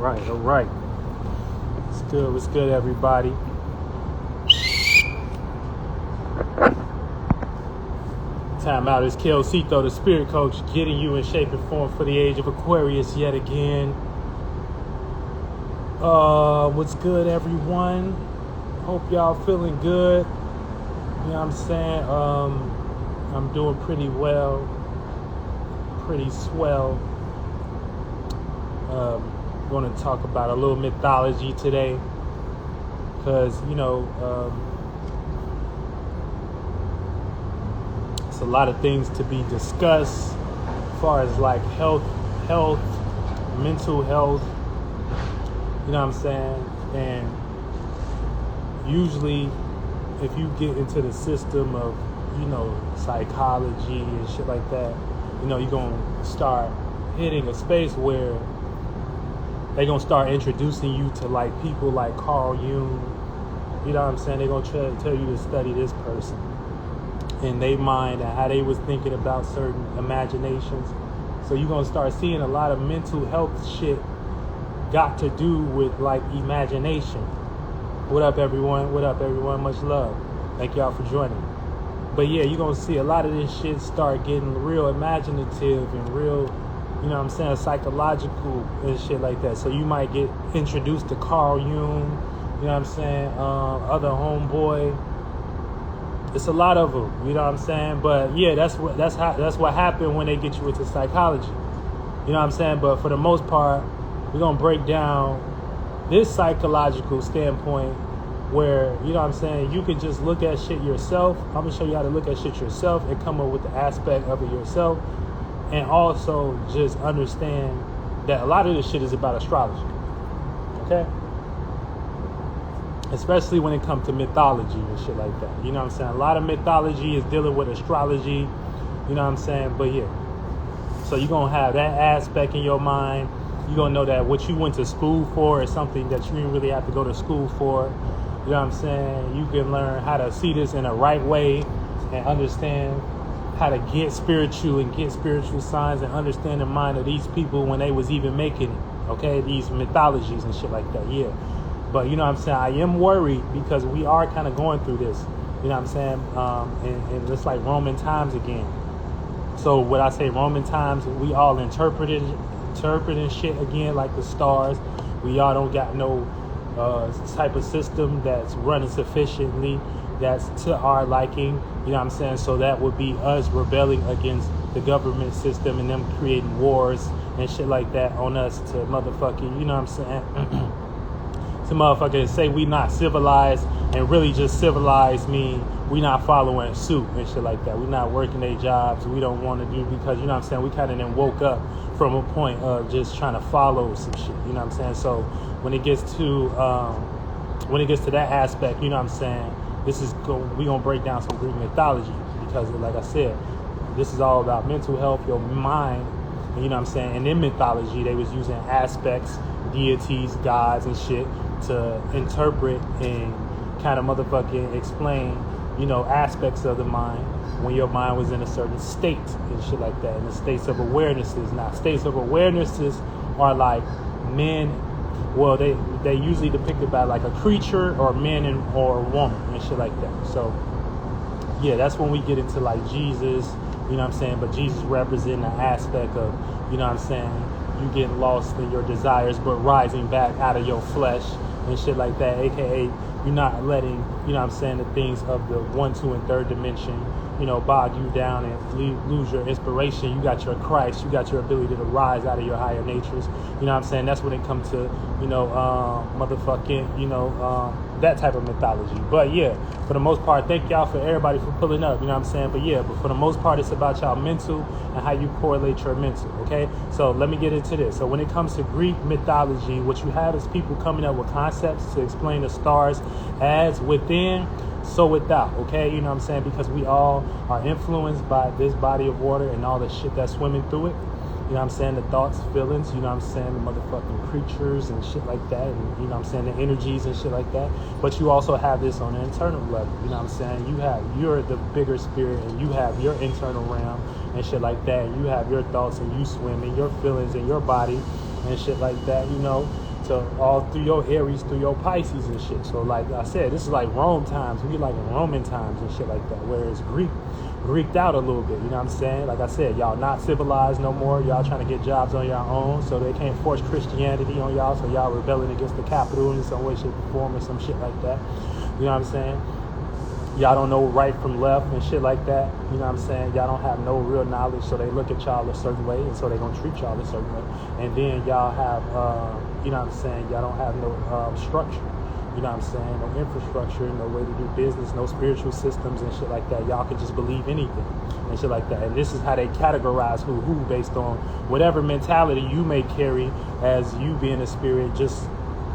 All right. What's good, everybody? Time out. It's Kelsito, the spirit coach, getting you in shape and form for the age of Aquarius yet again. What's good, everyone? Hope y'all feeling good. You know what I'm saying? I'm doing pretty well, pretty swell. Going to talk about a little mythology today, because it's a lot of things to be discussed as far as like health, mental health. You know what I'm saying? And usually, if you get into the system of psychology and shit like that, you're gonna start hitting a space where they're going to start introducing you to like people like Carl Jung. You know what I'm saying? They're going to try to tell you to study this person and they mind and how they was thinking about certain imaginations. So you're going to start seeing a lot of mental health shit got to do with like imagination. What up, everyone? Much love. Thank y'all for joining. But yeah, you're going to see a lot of this shit start getting real imaginative and real, psychological and shit like that. So you might get introduced to Carl Jung, other homeboy. It's a lot of them, you know what I'm saying? But yeah, that's what happened when they get you into psychology. You know what I'm saying? But for the most part, we're gonna break down this psychological standpoint where, you can just look at shit yourself. I'm gonna show you how to look at shit yourself and come up with the aspect of it yourself. And also just understand that a lot of this shit is about astrology, okay? Especially when it comes to mythology and shit like that. You know what I'm saying? A lot of mythology is dealing with astrology, you know what I'm saying? But yeah, so you're going to have that aspect in your mind. You're going to know that what you went to school for is something that you didn't really have to go to school for. You know what I'm saying? You can learn how to see this in a right way and understand how to get spiritual signs and understand the mind of these people when they was even making it, okay? These mythologies and shit like that, yeah. But you know what I'm saying? I am worried because we are kind of going through this, you know what I'm saying? And it's like Roman times again. So when I say Roman times, we all interpreting shit again like the stars. We all don't got no type of system that's running sufficiently, that's to our liking, you know what I'm saying? So that would be us rebelling against the government system and them creating wars and shit like that on us to motherfucking, you know what I'm saying? To motherfuckers say we not civilized, and really just civilized mean we not following suit and shit like that. We not working their jobs. We don't want to do, because, you know what I'm saying, we kind of then woke up from a point of just trying to follow some shit, you know what I'm saying? So when it gets to that aspect, you know what I'm saying, we gonna break down some Greek mythology, because like I said, this is all about mental health, your mind, and you know what I'm saying. And in mythology, they was using aspects, deities, gods, and shit to interpret and kind of motherfucking explain, aspects of the mind when your mind was in a certain state and shit like that. And the states of awarenesses. Now, states of awarenesses are like men. Well, they usually depicted by like a creature or man or a woman and shit like that. So, yeah, that's when we get into like Jesus, you know what I'm saying? But Jesus representing an aspect of, you know what I'm saying, you getting lost in your desires but rising back out of your flesh and shit like that. AKA, you're not letting, you know what I'm saying, the things of the 1, 2, and 3rd dimension, bog you down and lose your inspiration. You got your Christ, you got your ability to rise out of your higher natures. You know what I'm saying? That's when it comes to, that type of mythology. But yeah, for the most part, thank y'all for everybody for pulling up, you know what I'm saying? But yeah, but for the most part, it's about y'all mental and how you correlate your mental, okay? So let me get into this. So when it comes to Greek mythology, what you have is people coming up with concepts to explain the stars as within, so without, okay? You know what I'm saying? Because we all are influenced by this body of water and all the shit that's swimming through it. You know what I'm saying? The thoughts, feelings, you know what I'm saying? The motherfucking creatures and shit like that. And, you know what I'm saying? The energies and shit like that. But you also have this on an internal level. You know what I'm saying? You're the bigger spirit, and you have your internal realm and shit like that. And you have your thoughts, and you swim in your feelings in your body and shit like that, to all through your Aries, through your Pisces and shit. So like I said, this is like Rome times. We like in Roman times and shit like that. Whereas Greeked out a little bit, you know what I'm saying? Like I said, y'all not civilized no more. Y'all trying to get jobs on your own, so they can't force Christianity on y'all. So y'all rebelling against the capital in some way, shape, or form, or some shit like that. You know what I'm saying? Y'all don't know right from left and shit like that. You know what I'm saying? Y'all don't have no real knowledge, so they look at y'all a certain way, and so they gonna treat y'all a certain way. And then y'all have, you know what I'm saying? Y'all don't have no structure. You know what I'm saying? No infrastructure, no way to do business, no spiritual systems and shit like that. Y'all can just believe anything and shit like that. And this is how they categorize who based on whatever mentality you may carry as you being a spirit, just,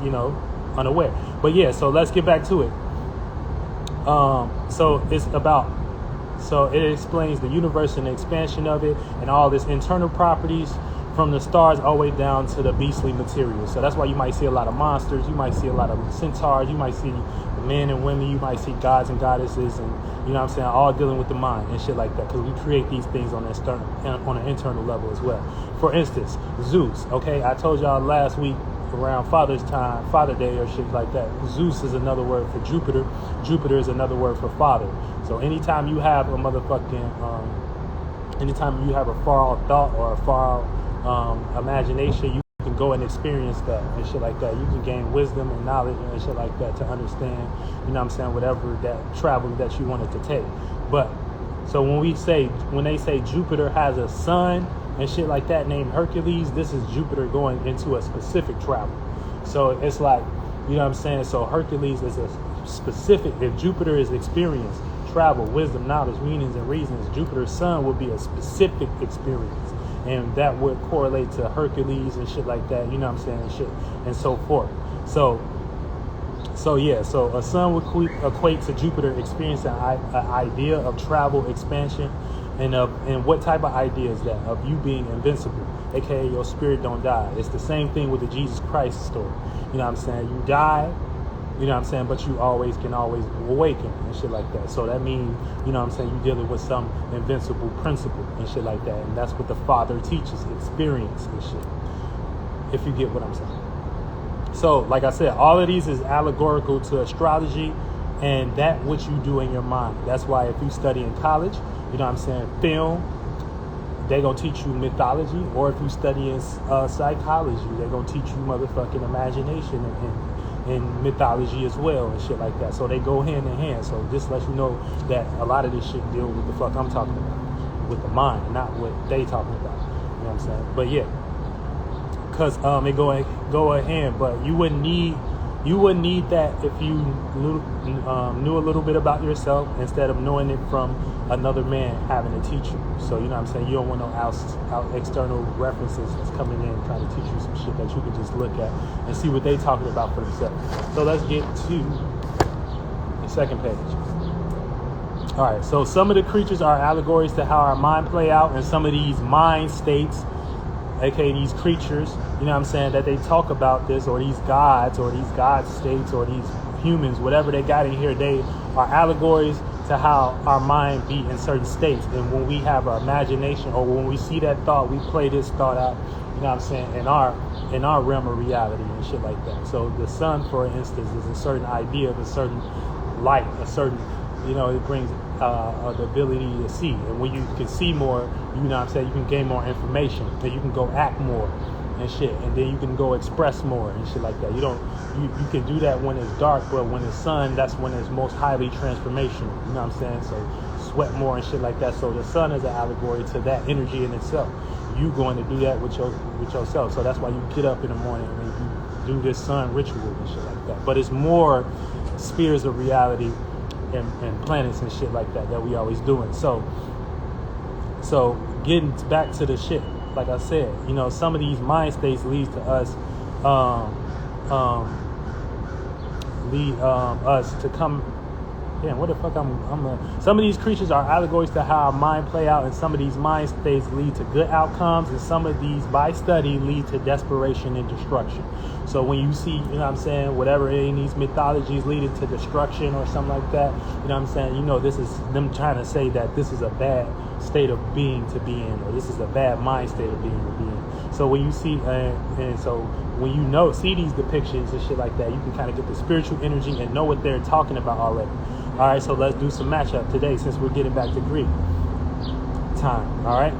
you know, unaware. But yeah, so let's get back to it. So it explains the universe and the expansion of it and all this internal properties from the stars all the way down to the beastly material. So that's why you might see a lot of monsters, you might see a lot of centaurs, you might see men and women, you might see gods and goddesses, and you know what I'm saying, all dealing with the mind and shit like that, because we create these things on an internal level as well. For instance, Zeus, okay, I told y'all last week around Father's time, Father Day or shit like that, Zeus is another word for Jupiter. Jupiter is another word for father. So anytime you have a anytime you have a far out thought or a far imagination, you can go and experience that and shit like that. You can gain wisdom and knowledge and shit like that to understand, you know what I'm saying, whatever that travel that you wanted to take. But so when they say Jupiter has a son and shit like that named Hercules, this is Jupiter going into a specific travel. So it's like, you know what I'm saying? So Hercules is a specific, if Jupiter is experience, travel, wisdom, knowledge, meanings, and reasons, Jupiter's son would be a specific experience. And that would correlate to Hercules and shit like that, you know what I'm saying, and shit, and so forth. So yeah, so a sun would equate to Jupiter experiencing an idea of travel, expansion, and what type of idea is that? Of you being invincible, aka your spirit don't die. It's the same thing with the Jesus Christ story. You know what I'm saying? You die, you know what I'm saying, but you can always awaken and shit like that. So that means, you know what I'm saying, you're dealing with some invincible principle and shit like that. And that's what the Father teaches, experience and shit, if you get what I'm saying. So, like I said, all of these is allegorical to astrology and that what you do in your mind. That's why if you study in college, you know what I'm saying, film, they're going to teach you mythology. Or if you study in psychology, they're going to teach you motherfucking imagination and mythology as well and shit like that. So they go hand in hand. So this lets you know that a lot of this shit deal with the fuck I'm talking about, with the mind, not what they talking about. You know what I'm saying? But yeah, because it go ahead. But you wouldn't need that if you knew a little bit about yourself instead of knowing it from another man having to teach you. So you know what I'm saying, you don't want no external references that's coming in trying to teach you some shit that you can just look at and see what they talking about for themselves. So let's get to the second page. All right, so some of the creatures are allegories to how our mind play out, and some of these mind states, aka these creatures, you know what I'm saying, that they talk about this, or these gods, or these god states, or these humans, whatever they got in here, they are allegories to how our mind be in certain states. And when we have an imagination, or when we see that thought, we play this thought out, you know what I'm saying, in our realm of reality and shit like that. So the sun, for instance, is a certain idea of a certain light, a certain, you know, it brings the ability to see. And when you can see more, you know what I'm saying, you can gain more information, and you can go act more and shit, and then you can go express more and shit like that. You can do that when it's dark, but when it's sun, that's when it's most highly transformational, you know what I'm saying? So sweat more and shit like that. So the sun is an allegory to that energy in itself. You going to do that with yourself. So that's why you get up in the morning and you do this sun ritual and shit like that. But it's more spheres of reality and planets and shit like that we always doing. So getting back to the shit, like I said, you know, some of these mind states lead to us to come. Damn, what the fuck some of these creatures are allegories to how our mind play out, and some of these mind states lead to good outcomes, and some of these, by study, lead to desperation and destruction. So when you see, you know what I'm saying, whatever in these mythologies leading to destruction or something like that, you know what I'm saying, you know, this is them trying to say that this is a bad state of being to be in, or this is a bad mind state of being to be in. So when you see, and so when you see these depictions and shit like that, you can kind of get the spiritual energy and know what they're talking about already. All right, so let's do some matchup today since we're getting back to Greek time. All right,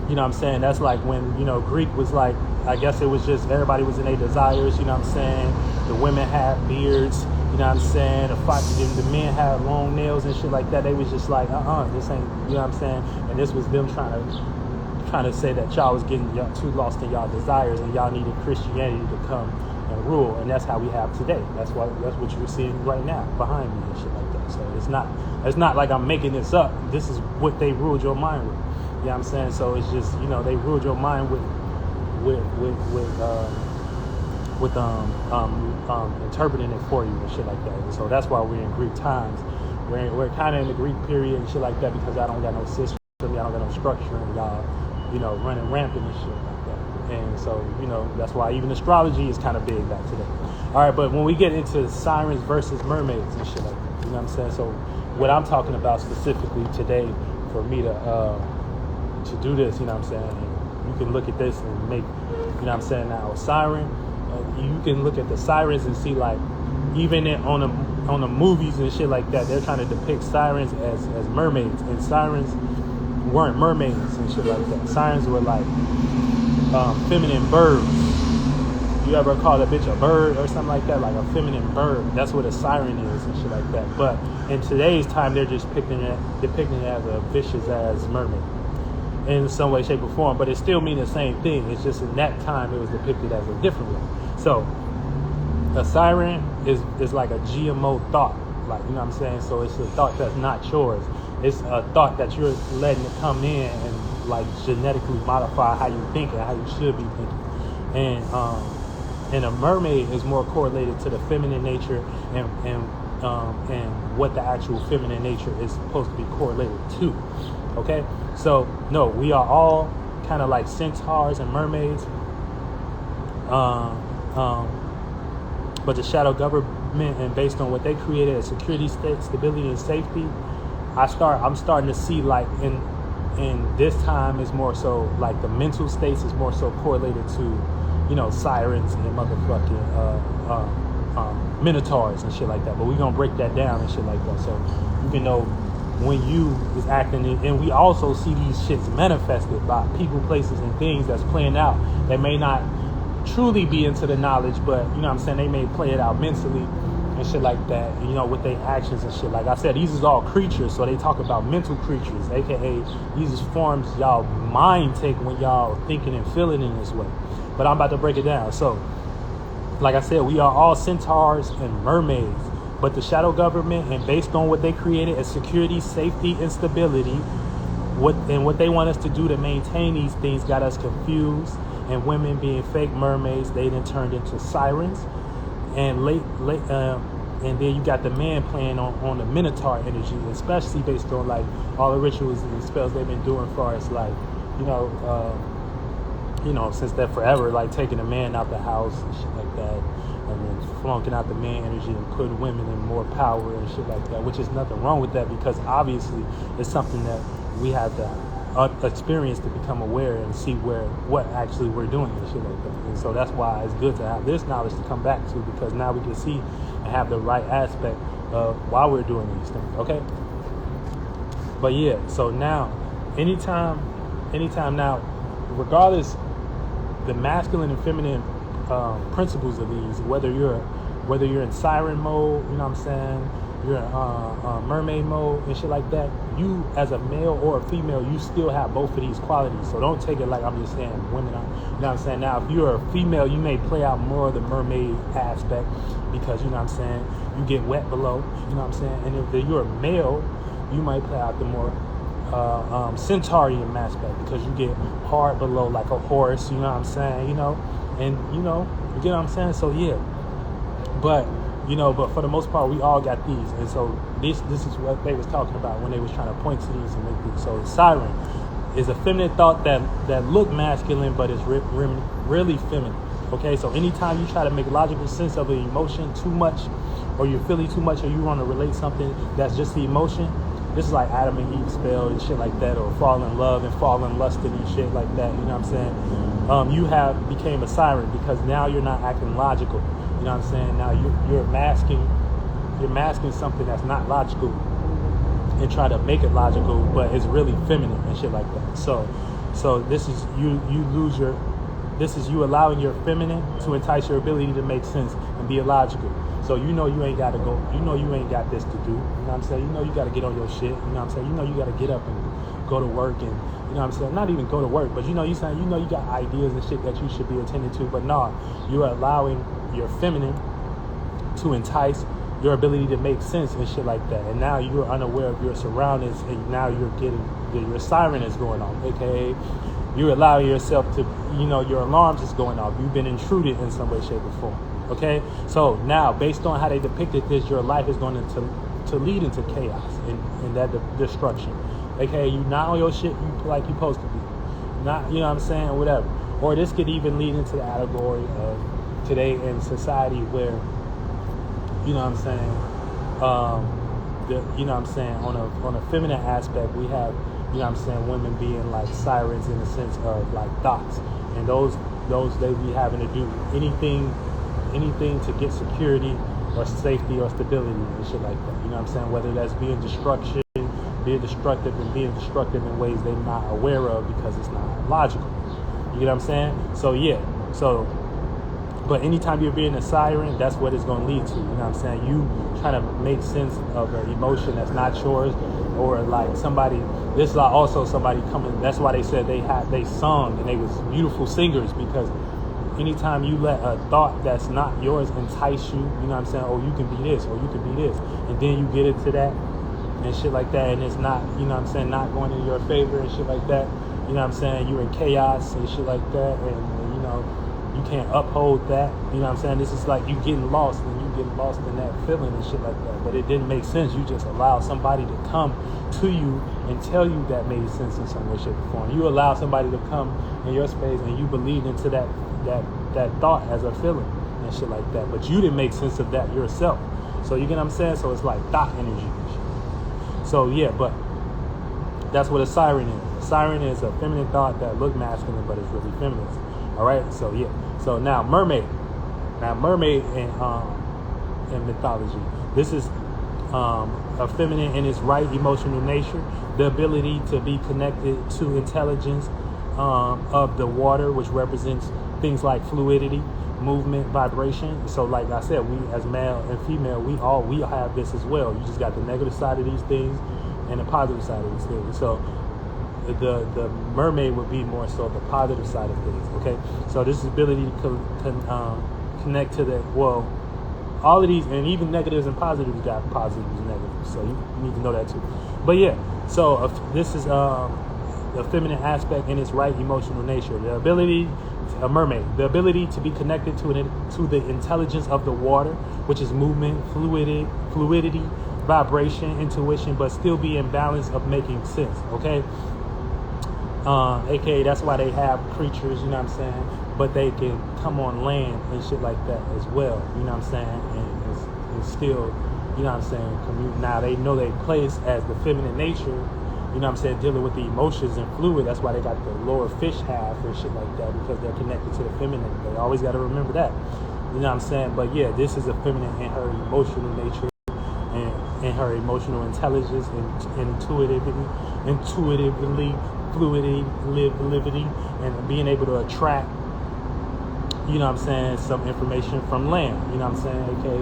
you know what I'm saying? That's like when, Greek was like, I guess it was just everybody was in their desires, you know what I'm saying? The women had beards, you know what I'm saying? The men had long nails and shit like that. They was just like, this ain't, you know what I'm saying? And this was them trying to say that y'all was getting too lost in y'all desires and y'all needed Christianity to come and rule. And that's how we have today. That's what you're seeing right now behind me and shit like that. So it's not like I'm making this up. This is what they ruled your mind with. You know what I'm saying? So it's just, they ruled your mind with interpreting it for you and shit like that. And so that's why we're in Greek times. We're kind of in the Greek period and shit like that because I don't got no system, y'all don't got no structure, and y'all, running rampant and shit like that. And so, that's why even astrology is kind of big back today. All right, but when we get into Sirens versus Mermaids and shit like that, you know what I'm saying? So what I'm talking about specifically today for me to do this, you know what I'm saying? You can look at this and make, you know what I'm saying, now Siren, you can look at the Sirens and see, like, even on the movies and shit like that, they're trying to depict Sirens as mermaids, and Sirens weren't mermaids and shit like that. Sirens were like feminine birds. You ever call a bitch a bird or something like that, like a feminine bird? That's what a siren is and shit like that. But in today's time, they're just depicting it as a vicious ass mermaid in some way, shape, or form, but it still means the same thing. It's just in that time it was depicted as a different one. So a siren is like a GMO thought, like, you know what I'm saying? So it's a thought that's not yours. It's a thought that you're letting it come in and like genetically modify how you think and how you should be thinking. And a mermaid is more correlated to the feminine nature and what the actual feminine nature is supposed to be correlated to. Okay, so no, we are all kind of like centaurs and mermaids. But the shadow government, and based on what they created as security, state, stability, and safety, I'm starting to see, like, in this time is more so like the mental states is more so correlated to, sirens and motherfucking Minotaurs and shit like that. But we're gonna break that down and shit like that, so you can know when you is acting. And we also see these shits manifested by people, places, and things that's playing out. They may not truly be into the knowledge, but you know what I'm saying, they may play it out mentally and shit like that, with their actions and shit. Like I said, these is all creatures, so they talk about mental creatures, aka these is forms y'all mind take when y'all thinking and feeling in this way. But I'm about to break it down. So like I said, we are all centaurs and mermaids, but the shadow government, and based on what they created as security, safety, and stability, what they want us to do to maintain these things got us confused. And women being fake mermaids, they then turned into sirens. And and then you got the man playing on the Minotaur energy, especially based on like all the rituals and the spells they've been doing for us, like, since they're forever, like taking a man out the house and shit like that, and then flunking out the man energy and putting women in more power and shit like that, which is nothing wrong with that, because obviously it's something that we have to experience to become aware and see what actually we're doing and shit like that. And so that's why it's good to have this knowledge to come back to, because now we can see and have the right aspect of why we're doing these things. Okay, but yeah, so now anytime now, regardless the masculine and feminine principles of these, whether you're in siren mode, you know what I'm saying, you're in mermaid mode and shit like that, you as a male or a female, you still have both of these qualities. So don't take it like I'm just saying women are, you know what I'm saying. Now if you're a female, you may play out more of the mermaid aspect because, you know what I'm saying, you get wet below, you know what I'm saying. And if you're a male, you might play out the more centaurian aspect, because you get hard below like a horse, you know what I'm saying, and you get what I'm saying. So yeah, but for the most part, we all got these. And so this is what they was talking about when they was trying to point to these and make these. So siren is a feminine thought that look masculine, but is really feminine. Okay, so anytime you try to make logical sense of an emotion too much, or you're feeling too much, or you want to relate something that's just the emotion, This is like Adam and Eve spell and shit like that, or fall in love and fall in lusted and shit like that. You know what I'm saying? You have became a siren because now you're not acting logical. You know what I'm saying? Now you're masking something that's not logical and try to make it logical, but it's really feminine and shit like that. So this is this is you allowing your feminine to entice your ability to make sense and be illogical. So you ain't got to go, you ain't got this to do. You know what I'm saying? You got to get on your shit. You know what I'm saying? You got to get up and go to work and, you know what I'm saying? Not even go to work, but you got ideas and shit that you should be attending to, but nah, you're allowing your feminine to entice your ability to make sense and shit like that. And now you're unaware of your surroundings, and now your siren is going off, aka you're allowing yourself to, your alarms is going off. You've been intruded in some way, shape, or form. Okay? So now, based on how they depicted this, your life is going to lead into chaos and that destruction. Okay? You not on your shit like you're supposed to be. Not, you know what I'm saying, whatever. Or this could even lead into the allegory of today in society where, you know what I'm saying, on a feminine aspect, we have, you know what I'm saying, women being like sirens in the sense of like thoughts. And those they be having to do anything to get security or safety or stability and shit like that. You know what I'm saying? Whether that's being destructive and being destructive in ways they're not aware of because it's not logical. You get what I'm saying? So yeah. But anytime you're being a siren, that's what it's going to lead to. You know what I'm saying? You trying to make sense of an emotion that's not yours, or like somebody. This is also somebody coming. That's why they said they sung and they was beautiful singers, because anytime you let a thought that's not yours entice you, you know what I'm saying? Oh, you can be this, or you can be this, and then you get into that and shit like that, and it's not, you know what I'm saying, not going in your favor and shit like that. You know what I'm saying? You're in chaos and shit like that, and you know. You can't uphold that, you know what I'm saying? This is like you getting lost, and you get lost in that feeling and shit like that. But it didn't make sense. You just allow somebody to come to you and tell you that made sense in some way, shape, or form. You allow somebody to come in your space and you believed into that thought as a feeling and shit like that. But you didn't make sense of that yourself. So you get what I'm saying? So it's like thought energy and shit. So yeah, but that's what a siren is. A siren is a feminine thought that look masculine, but it's really feminine. All right, so yeah. So now mermaid in mythology. This is a feminine in its right emotional nature, the ability to be connected to intelligence of the water, which represents things like fluidity, movement, vibration. So like I said, we as male and female, we all have this as well. You just got the negative side of these things and the positive side of these things. So the mermaid would be more so the positive side of things. Okay, so this ability to connect to the, well, all of these, and even negatives and positives got positives and negatives, so you need to know that too. But yeah, so this is the feminine aspect in its right emotional nature. The ability, a mermaid, the ability to be connected to the intelligence of the water, which is movement, fluidity, vibration, intuition, but still be in balance of making sense. Okay. AKA that's why they have creatures, you know what I'm saying, but they can come on land and shit like that as well, you know what I'm saying, and still, you know what I'm saying, commute. Now they know their place as the feminine nature, you know what I'm saying, dealing with the emotions and fluid. That's why they got the lower fish half and shit like that, because they're connected to the feminine. They always got to remember that, you know what I'm saying. But yeah, this is a feminine in her emotional nature and her emotional intelligence and intuitively fluidity, and being able to attract, you know what I'm saying, some information from land, you know what I'm saying, okay,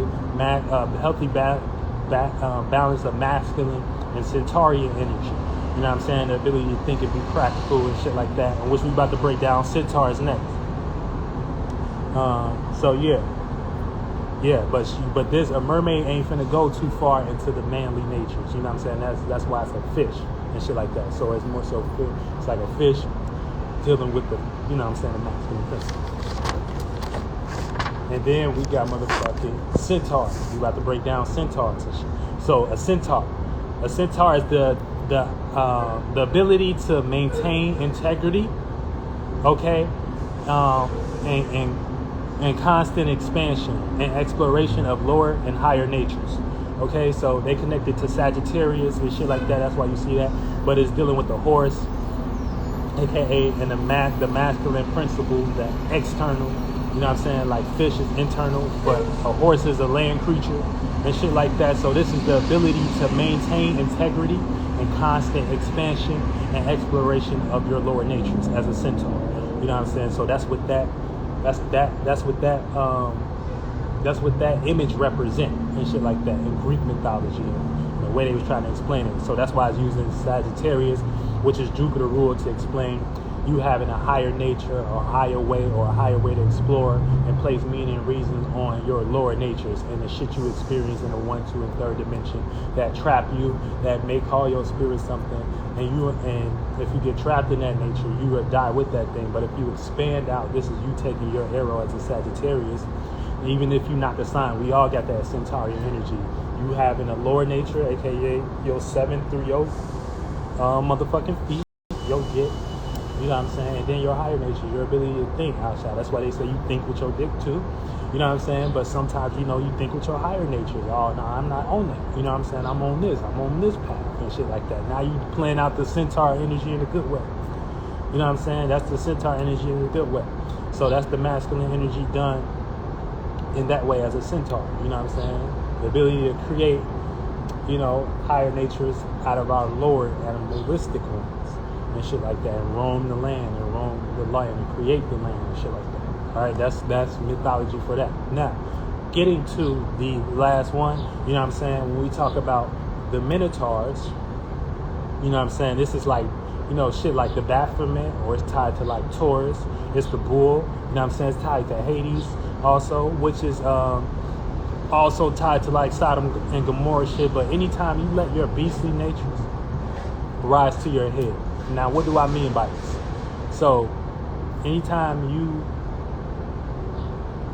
healthy balance of masculine and Centaurian energy, you know what I'm saying, the ability to think and be practical and shit like that, and which we about to break down Centaurs next. So yeah, but this, a mermaid ain't finna go too far into the manly natures, you know what I'm saying, that's why it's a fish and shit like that. So it's more so, it's like a fish dealing with the, you know what I'm saying, the masculine principle. And then we got motherfucking centaurs. We about to break down centaurs and shit. So a centaur is the ability to maintain integrity, okay, and constant expansion and exploration of lower and higher natures. Okay, so they connected to Sagittarius and shit like that. That's why you see that. But it's dealing with the horse, aka and the masculine principle, that external. You know what I'm saying? Like fish is internal, but a horse is a land creature and shit like that. So this is the ability to maintain integrity and constant expansion and exploration of your lower natures as a centaur. You know what I'm saying? So that's what that image represent and shit like that in Greek mythology and the way they was trying to explain it. So that's why I was using Sagittarius, which is Jupiter ruled, to explain you having a higher nature or higher way to explore and place meaning and reasons on your lower natures and the shit you experience in the 1, 2, and 3rd dimension that trap you, that may call your spirit something, and if you get trapped in that nature, you will die with that thing. But if you expand out, this is you taking your arrow as a Sagittarius. Even if you're not the sign, we all got that Centaurian energy. You having a lower nature, aka your 7 through your motherfucking feet, your get. You know what I'm saying? And then your higher nature, your ability to think outside. That's why they say you think with your dick too. You know what I'm saying? But sometimes, you know, you think with your higher nature. Oh, no, I'm not on that. You know what I'm saying? I'm on this path and shit like that. Now you playing out the centaur energy in a good way. You know what I'm saying? That's the centaur energy in a good way. So that's the masculine energy done in that way as a centaur. You know what I'm saying? The ability to create, you know, higher natures out of our lower animalistic ones and shit like that, and roam the land and create the land and shit like that. All right, that's mythology for that. Now, getting to the last one, you know what I'm saying? When we talk about the Minotaurs, you know what I'm saying? This is like, you know, shit like the Baphomet, or it's tied to like Taurus. It's the bull. You know what I'm saying? It's tied to Hades also, which is also tied to like Sodom and Gomorrah shit. But anytime you let your beastly natures rise to your head. Now, what do I mean by this? So, anytime you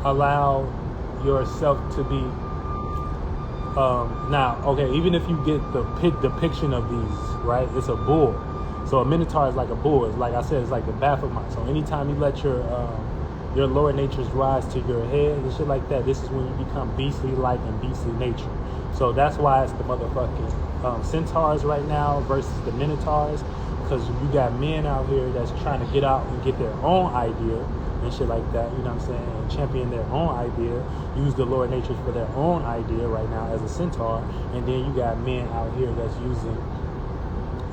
allow yourself to be, now, okay, even if you get the depiction of these, right? It's a bull. So a Minotaur is like a bull. It's like I said, it's like the Baphomet. So anytime you let your lower natures rise to your head and shit like that, this is when you become beastly-like and beastly nature. So that's why it's the motherfucking Centaurs right now versus the Minotaurs. Because you got men out here that's trying to get out and get their own idea and shit like that, you know what I'm saying, and champion their own idea, use the lower natures for their own idea right now as a centaur. And then you got men out here that's using,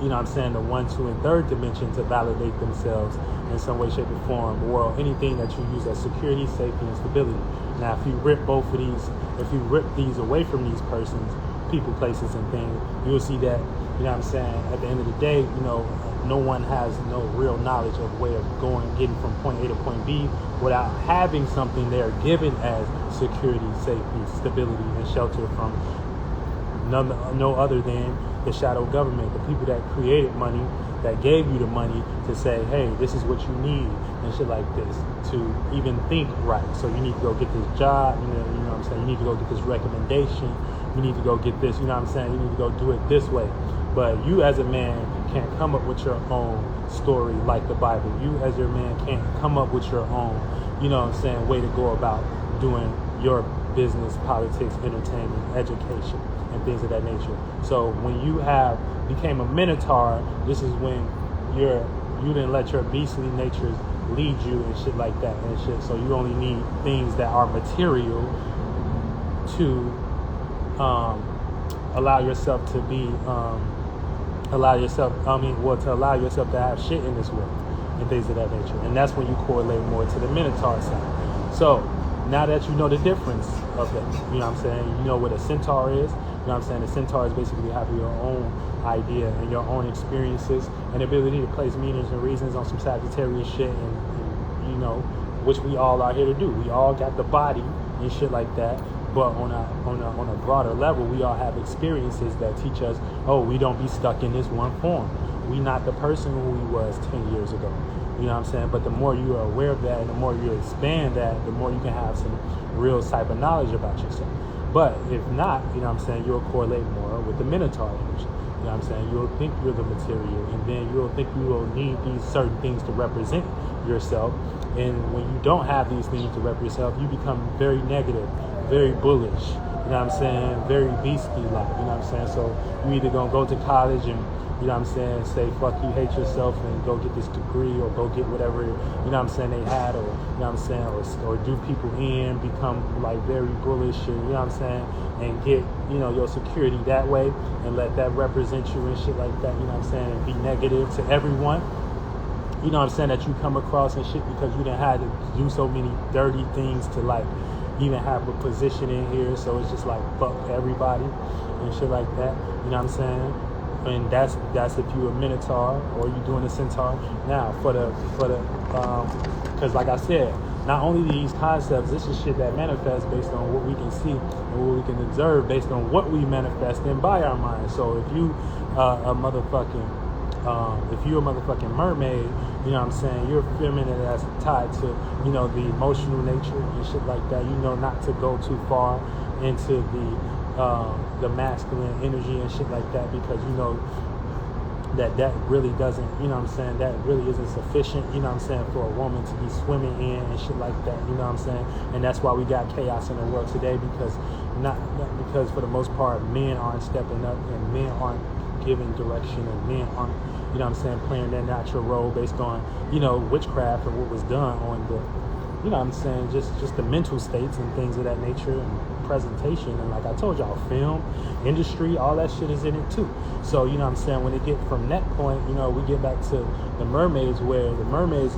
you know what I'm saying, the 1, 2, and 3rd dimension to validate themselves in some way, shape, or form, or anything that you use as security, safety, and stability. Now, if you rip both of these, if you rip these away from these persons, people, places, and things, you'll see that, you know what I'm saying, at the end of the day, you know, no one has no real knowledge of way of getting from point A to point B without having something they're given as security, safety, stability, and shelter from no other than the shadow government, the people that created money, that gave you the money to say, hey, this is what you need and shit like this to even think right. So you need to go get this job, you know what I'm saying? You need to go get this recommendation. You need to go get this, you know what I'm saying? You need to go do it this way. But you as a man can't come up with your own story like the Bible. You as your man can't come up with your own, you know what I'm saying, way to go about doing your business, politics, entertainment, education, and things of that nature. So when you became a Minotaur, this is when you didn't let your beastly natures lead you and shit like that and shit. So you only need things that are material to allow yourself to allow yourself to have shit in this world and things of that nature. And that's when you correlate more to the Minotaur side. So now that you know the difference of it, you know what I'm saying, you know what a centaur is. You know what I'm saying? The centaur is basically having your own idea and your own experiences and ability to place meanings and reasons on some Sagittarius shit and you know, which we all are here to do. We all got the body and shit like that. But on a broader level, we all have experiences that teach us, oh, we don't be stuck in this one form. We not the person who we was 10 years ago. You know what I'm saying? But the more you are aware of that and the more you expand that, the more you can have some real type of knowledge about yourself. But if not, you know what I'm saying, you'll correlate more with the Minotaur energy. You know what I'm saying? You'll think you're the material, and then you'll think you will need these certain things to represent yourself. And when you don't have these things to represent yourself, you become very negative, very bullish. You know what I'm saying, very beastly like, you know what I'm saying? So you either gonna go to college and, you know what I'm saying, say fuck you, hate yourself, and go get this degree, or go get whatever, you know what I'm saying, they had, or, you know what I'm saying, or do people in, become like very bullish, or, you know what I'm saying, and get, you know, your security that way, and let that represent you and shit like that, you know what I'm saying, and be negative to everyone, you know what I'm saying, that you come across and shit, because you done had to do so many dirty things to like even have a position in here. So it's just like fuck everybody and shit like that, you know what I'm saying? And that's if you a Minotaur or you doing a Centaur. Now for the because like I said, not only these concepts, this is shit that manifests based on what we can see and what we can observe based on what we manifest in by our minds. So if you if you're a motherfucking mermaid, you know what I'm saying, you're feminine that's tied to, you know, the emotional nature and shit like that. You know not to go too far into the masculine energy and shit like that, because you know that really doesn't, you know what I'm saying, that really isn't sufficient, you know what I'm saying, for a woman to be swimming in and shit like that, you know what I'm saying? And that's why we got chaos in the world today, because not because for the most part men aren't stepping up, and men aren't giving direction, and men aren't, you know what I'm saying, playing their natural role based on, you know, witchcraft and what was done on the, you know what I'm saying, just the mental states and things of that nature, and presentation. And like I told y'all, film industry, all that shit is in it too. So, you know what I'm saying, when they get from that point, you know, we get back to the mermaids, where the mermaids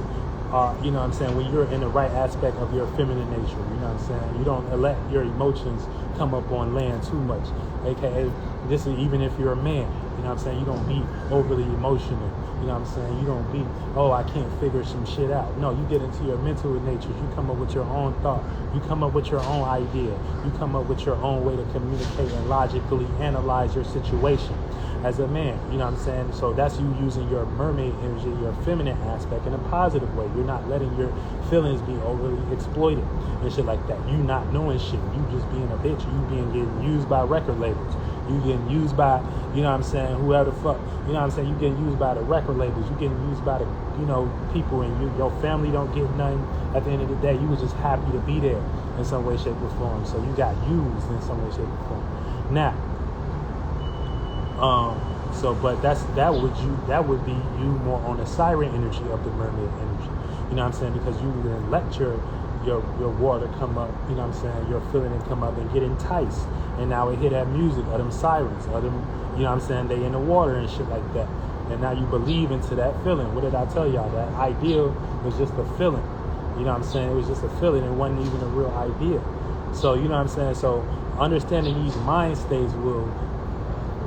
are, you know what I'm saying, when you're in the right aspect of your feminine nature, you know what I'm saying, you don't let your emotions come up on land too much, aka this is even if you're a man, you know what I'm saying, you don't be overly emotional, you know what I'm saying, you don't be, oh, I can't figure some shit out. No, you get into your mental natures, you come up with your own thought, you come up with your own idea, you come up with your own way to communicate and logically analyze your situation as a man, you know what I'm saying? So that's you using your mermaid energy, your feminine aspect, in a positive way. You're not letting your feelings be overly exploited and shit like that. You not knowing shit, you just being a bitch, you getting used by record labels, you getting used by, you know what I'm saying, whoever the fuck, you know what I'm saying, you getting used by the record labels, you getting used by the, you know, people, and your family don't get nothing. At the end of the day, you was just happy to be there in some way, shape, or form. So you got used in some way, shape, or form. Now, but that would be you more on the siren energy of the mermaid energy. You know what I'm saying? Because you then let your water come up, you know what I'm saying, your feeling it come up and get enticed. And now we hear that music of them sirens, of them, you know what I'm saying, they in the water and shit like that. And now you believe into that feeling. What did I tell y'all? That idea was just a feeling. You know what I'm saying? It was just a feeling. It wasn't even a real idea. So, you know what I'm saying? So understanding these mind states will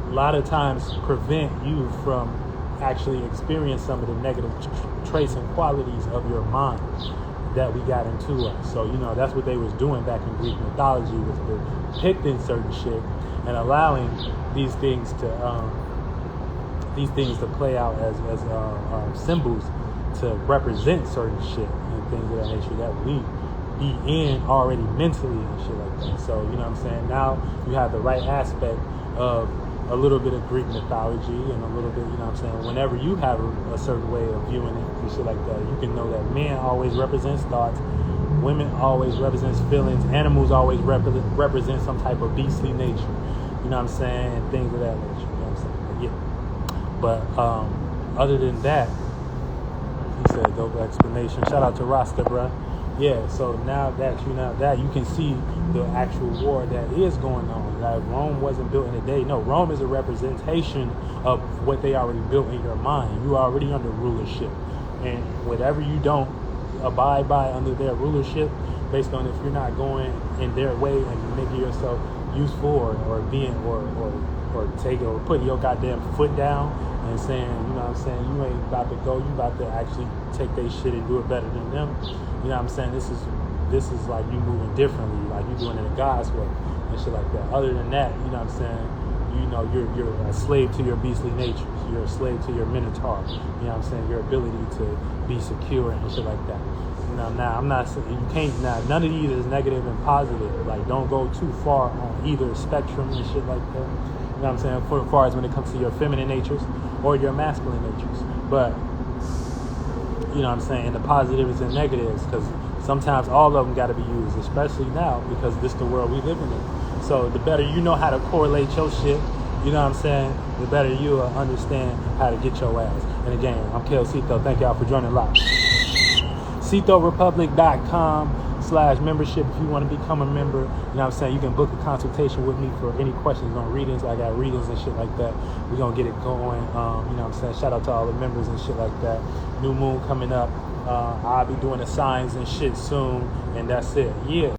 a lot of times prevent you from actually experiencing some of the negative traits and qualities of your mind that we got into us. So, you know, that's what they was doing back in Greek mythology, was depicting certain shit and allowing these things to play out as symbols to represent certain shit and things of that nature that we be in already mentally and shit like that. So, you know what I'm saying, now you have the right aspect of a little bit of Greek mythology and a little bit, you know what I'm saying, whenever you have a certain way of viewing it and shit like that, you can know that man always represents thoughts, women always represents feelings, animals always represent some type of beastly nature, you know what I'm saying, and things of that nature, you know what I'm saying, but other than that, he said dope explanation. Shout out to Rasta, bruh. Yeah, so now that you can see the actual war that is going on. Like Rome wasn't built in a day. No, Rome is a representation of what they already built in your mind. You are already under rulership, and whatever you don't abide by under their rulership, based on if you're not going in their way and making yourself useful or being or taking or putting your goddamn foot down and saying, you know what I'm saying, you ain't about to go, you about to actually take their shit and do it better than them. You know what I'm saying? This is like you moving differently, like you doing it in God's way and shit like that. Other than that, you know what I'm saying, you know, you're a slave to your beastly natures. You're a slave to your Minotaur. You know what I'm saying? Your ability to be secure and shit like that. You know, now I'm not saying you can't. Now none of these is negative and positive. Like don't go too far on either spectrum and shit like that. You know what I'm saying? For as far as when it comes to your feminine natures or your masculine natures, but you know what I'm saying, the positives and negatives, because sometimes all of them got to be used, especially now because this is the world we living in. So the better you know how to correlate your shit, you know what I'm saying, the better you understand how to get your ass. And again, I'm Kelcito. Thank y'all for joining live. CitoRepublic.com/membership if you want to become a member. You know what I'm saying? You can book a consultation with me for any questions on readings. I got readings and shit like that. We're going to get it going. You know what I'm saying? Shout out to all the members and shit like that. New moon coming up. I'll be doing the signs and shit soon. And that's it. Yeah.